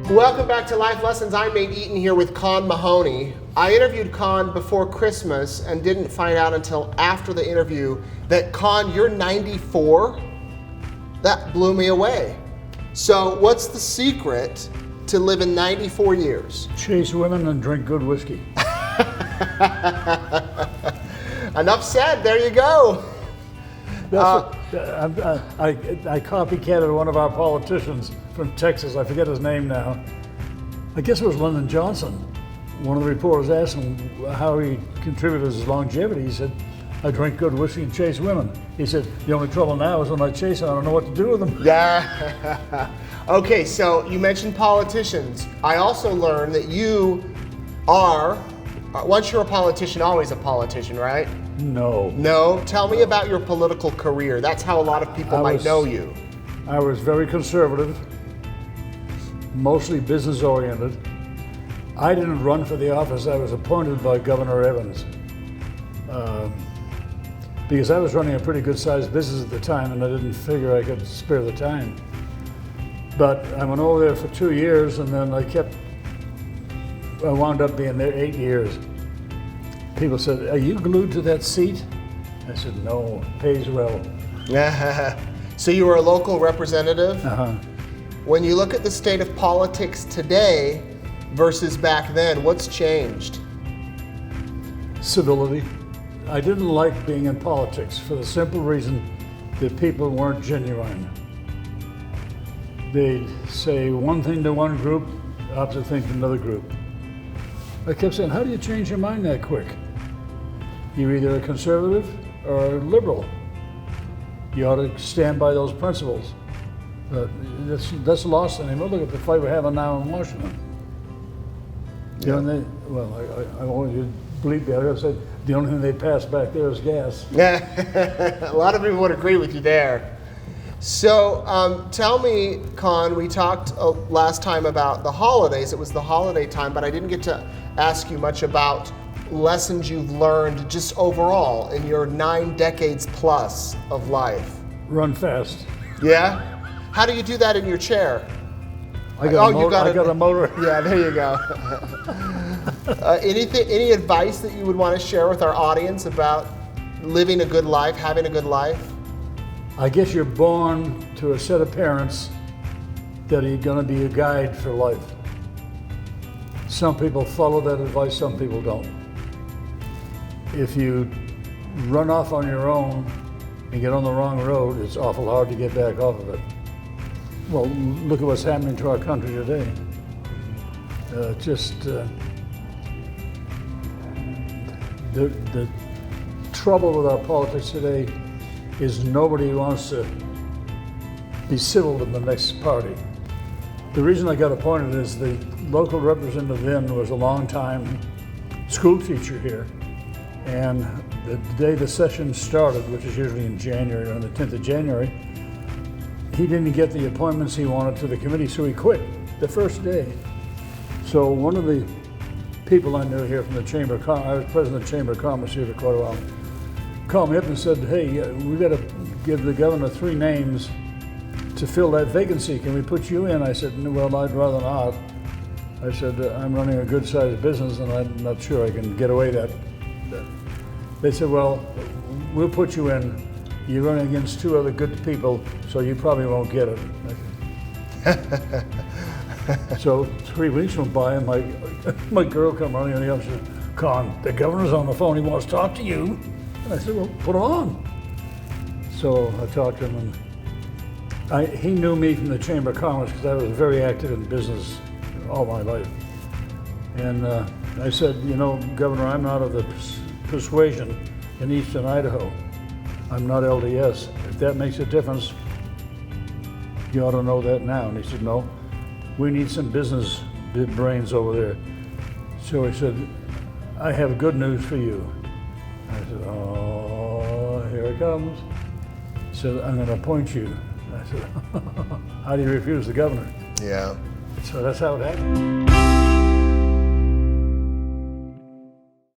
Welcome back to Life Lessons. I'm Nate Eaton here with Con Mahoney. I interviewed Con before Christmas and didn't find out until after the interview that, Con, you're 94? That blew me away. So what's the secret to living 94 years? Chase women and drink good whiskey. Enough said, there you go. I copycatted one of our politicians from Texas. I forget his name now. I guess it was Lyndon Johnson. One of the reporters asked him how he contributed to his longevity. He said, I drink good whiskey and chase women. He said, the only trouble now is when I chase them, I don't know what to do with them. Yeah. Okay, so you mentioned politicians. I also learned that you are, once you're a politician, always a politician, right? No. No? Tell me about your political career. That's how a lot of people might know you. I was very conservative, mostly business oriented. I didn't run for the office. I was appointed by Governor Evans because I was running a pretty good sized business at the time and I didn't figure I could spare the time. But I went over there for 2 years and then I wound up being there 8 years. People said, are you glued to that seat? I said, no, pays well. So you were a local representative? Uh-huh. When you look at the state of politics today versus back then, what's changed? Civility. I didn't like being in politics for the simple reason that people weren't genuine. They'd say one thing to one group, opposite thing to another group. I kept saying, how do you change your mind that quick? You're either a conservative or a liberal. You ought to stand by those principles. That's lost anymore. Look at the fight we're having now in Washington. Yeah. I want you to bleep me. I said the only thing they pass back there is gas. A lot of people would agree with you there. So tell me, Con, we talked last time about the holidays. It was the holiday time, but I didn't get to ask you much about lessons you've learned just overall in your 9 decades plus of life. Run fast. Yeah? How do you do that in your chair? I got a motor. Yeah, there you go. Any advice that you would want to share with our audience about living a good life, having a good life? I guess you're born to a set of parents that are going to be a guide for life. Some people follow that advice, some people don't. If you run off on your own and get on the wrong road, it's awful hard to get back off of it. Well, look at what's happening to our country today. The trouble with our politics today is nobody wants to be civil to the next party. The reason I got appointed is the local representative then was a long-time school teacher here. And the day the session started, which is usually in January, on the 10th of January, he didn't get the appointments he wanted to the committee, so he quit the first day. So one of the people I knew here from the Chamber of Commerce, I was president of the Chamber of Commerce here for quite a while, called me up and said, hey, we got to give the governor 3 names to fill that vacancy. Can we put you in? I said, well, I'd rather not. I said, I'm running a good-sized business and I'm not sure I can get away that. They said, well, we'll put you in. You're running against 2 other good people, so you probably won't get it. So 3 weeks went by and my girl come running in the office and said, Con, the governor's on the phone, he wants to talk to you. And I said, well, put it on. So I talked to him and he knew me from the Chamber of Commerce because I was very active in business all my life. And I said, you know, Governor, I'm not of the persuasion in eastern Idaho. I'm not LDS. If that makes a difference, you ought to know that now. And he said, no, we need some business brains over there. So he said, I have good news for you. I said, oh, here it comes. He said, I'm going to appoint you. I said, how do you refuse the governor? Yeah. So that's how it happened.